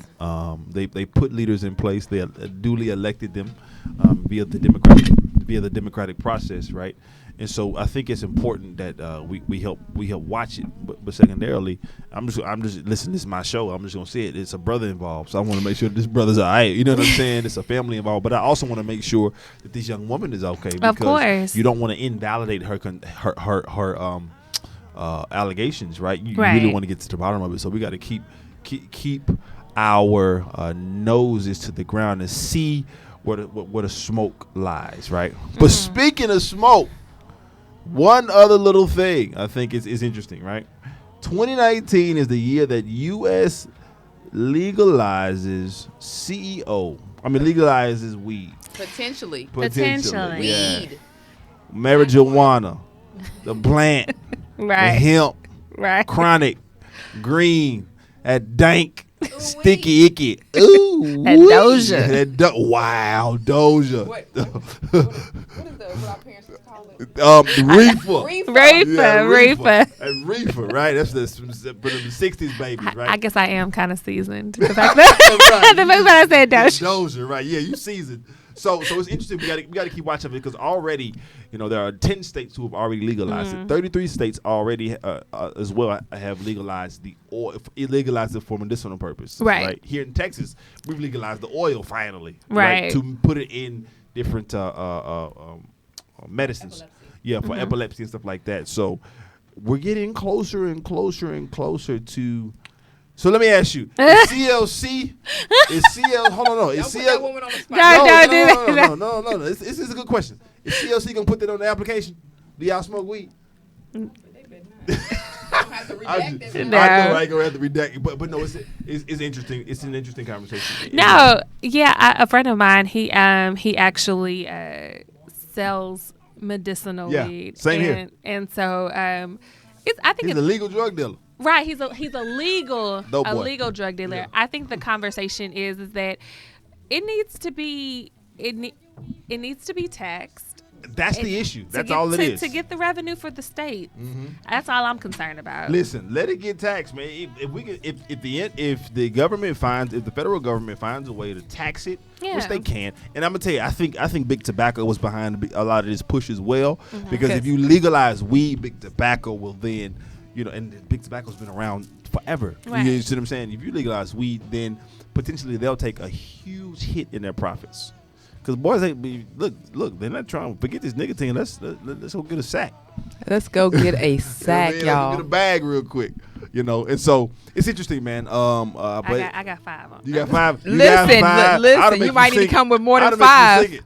They put leaders in place. They duly elected them via the democratic process, right? And so I think it's important that we help watch it. But secondarily, I'm just listen. This is my show. I'm just gonna say it. It's a brother involved, so I want to make sure this brother's all right. You know what I'm saying? It's a family involved, but I also want to make sure that this young woman is okay. Because Of course. you don't want to invalidate her allegations, right? You Right. really want to get to the bottom of it. So we got to keep our noses to the ground and see where the smoke lies, right? But speaking of smoke, one other little thing I think is interesting, right? 2019 is the year that U.S. legalizes legalizes weed. Potentially. Potentially. Yeah. Weed. Marijuana, the plant, the Right. hemp, Right. chronic, green, that dank, sticky icky. Ooh, That wee. Doja. Wow, Doja. What is what our parents would call it? Reefer. Reefer. And reefer, right? That's the 60s babies, right? I guess I am kind of seasoned. The fact that the fact that I said Doja. Doja, right? Yeah, you seasoned. So it's interesting. We got to keep watching it because already, there are 10 states who have already legalized it. 33 states already as well have legalized the oil, legalized it for medicinal purpose. Right. Here in Texas, we've legalized the oil finally. Right. To put it in different medicines. Epilepsy. Yeah, for epilepsy and stuff like that. So we're getting closer and closer and closer to. So let me ask you: is CLC? Hold on, no. Is Don't put that CLC? woman on the spot. Don't do that. No. This is a good question. Is CLC gonna put that on the application? Do y'all smoke weed? They better not. Don't have to redact it. No. I know I ain't gonna have to redact it, but no, it's interesting. It's an interesting conversation. No, yeah, a friend of mine, he actually sells medicinal Yeah, weed. same here. And so it's I think He's a legal drug dealer. right, he's a legal Dope boy. legal drug dealer. Yeah. I think the conversation is that it needs to be it needs to be taxed. That's the issue. That's all it is. To get the revenue for the state. That's all I'm concerned about. Listen, let it get taxed, man. If the government finds, if the federal government finds a way to tax it, which Yeah. they can, and I'm gonna tell you, I think big tobacco was behind a lot of this push as well, because Okay. if you legalize weed, big tobacco will then, and big tobacco's been around forever. Right. You see what I'm saying? If you legalize weed, then potentially they'll take a huge hit in their profits. Because boys ain't look, they're not trying to forget this nicotine. Let's go get a sack. Let's go get a sack, Let's y'all. get a bag real quick, and so it's interesting, man. But I got 5 on. you got 5. You Listen, got 5. listen, I'd've you make might need to sing it. come with more than I'd've make 5. you sing it.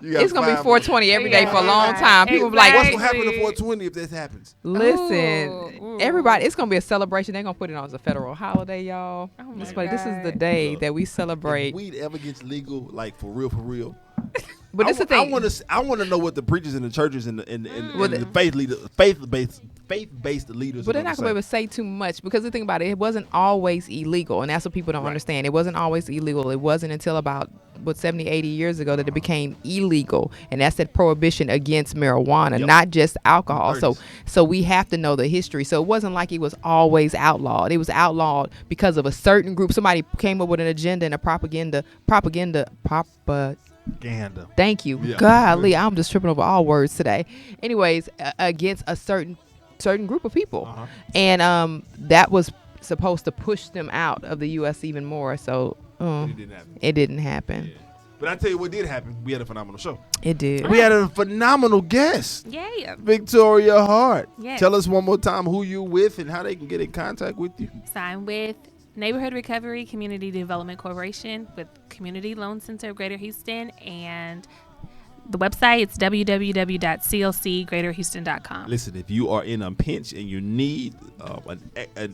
You got It's gonna be 5 420 every day for a long Yeah. time. People be like, What's Exactly. gonna happen to 420 if this happens? listen, Ooh. everybody, it's gonna be a celebration. They're gonna put it on as a federal holiday, y'all. Oh my This is the God. day Look, that we If celebrate. weed ever gets legal, like for real. But this is the thing. I want to know what the preachers and the churches and Well, the faith-based leaders. But they're not gonna be able to say too much because the thing about it wasn't always illegal, and that's what people don't Right. understand. It wasn't always illegal. It wasn't until about 70, 80 years ago that it became illegal, and that's that prohibition against marijuana, Yep. not just alcohol. 30s. So we have to know the history. So it wasn't like it was always outlawed. It was outlawed because of a certain group. Somebody came up with an agenda and a propaganda. Thank you. Yeah. Golly, I'm just tripping over all words today. Anyways, against a certain group of people. Uh-huh. And that was supposed to push them out of the U.S. even more. So It didn't happen. it didn't happen. Yeah. But I tell you what did happen. We had a phenomenal show. It did. We had a phenomenal guest, Yeah. Victoria Hart. Yes. Tell us one more time who you're with and how they can get in contact with you. So I'm with Neighborhood Recovery Community Development Corporation with Community Loan Center of Greater Houston, and the website it's www.clcgreaterhouston.com. Listen, if you are in a pinch and you need an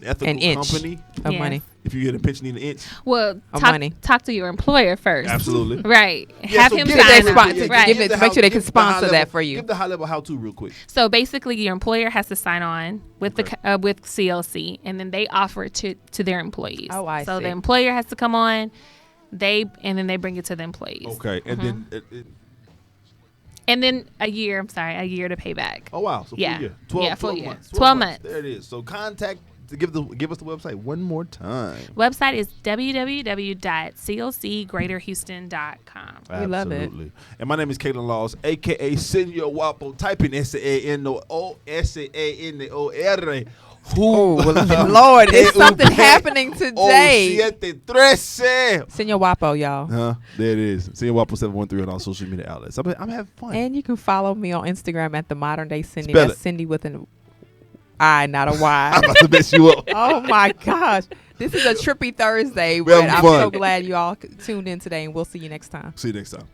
ethical An inch company, of Yes. money. if you get a pinch, need an inch. Well, Of talk, money. talk to your employer first. Absolutely. Right. Yeah, Have so him give Get sign that the- up. spot- yeah, Right. give it- the make sure they can give the high sponsor that level- for you. Give the high level how-to real quick. So basically, your employer has to sign on with Okay. the with CLC, and then they offer it to their employees. Oh, I so see. the employer has to come on, and then they bring it to the employees. Okay, and then And then a year to pay back. oh wow, so Yeah. full year. 12, Yeah, full 12 year. months. 12 months. There it is. So contact Give us the website one more time. Website is www.cocgreaterhouston.com. We love it. Absolutely. And my name is Kaylin Laws, a.k.a. Senor Wapo. Type in S-A-N-O-R. Oh, Lord, there's something happening today. 713. Senor Wapo, y'all. There it is. Senor Wapo 713 on all social media outlets. I'm having fun. And you can follow me on Instagram at the Modern Day Cindy. Spell That's it. Cindy with an I, not a Y. I'm about to mess you up. Oh my gosh. This is a trippy Thursday, We're but having I'm fun. so glad you all tuned in today, and we'll see you next time. See you next time.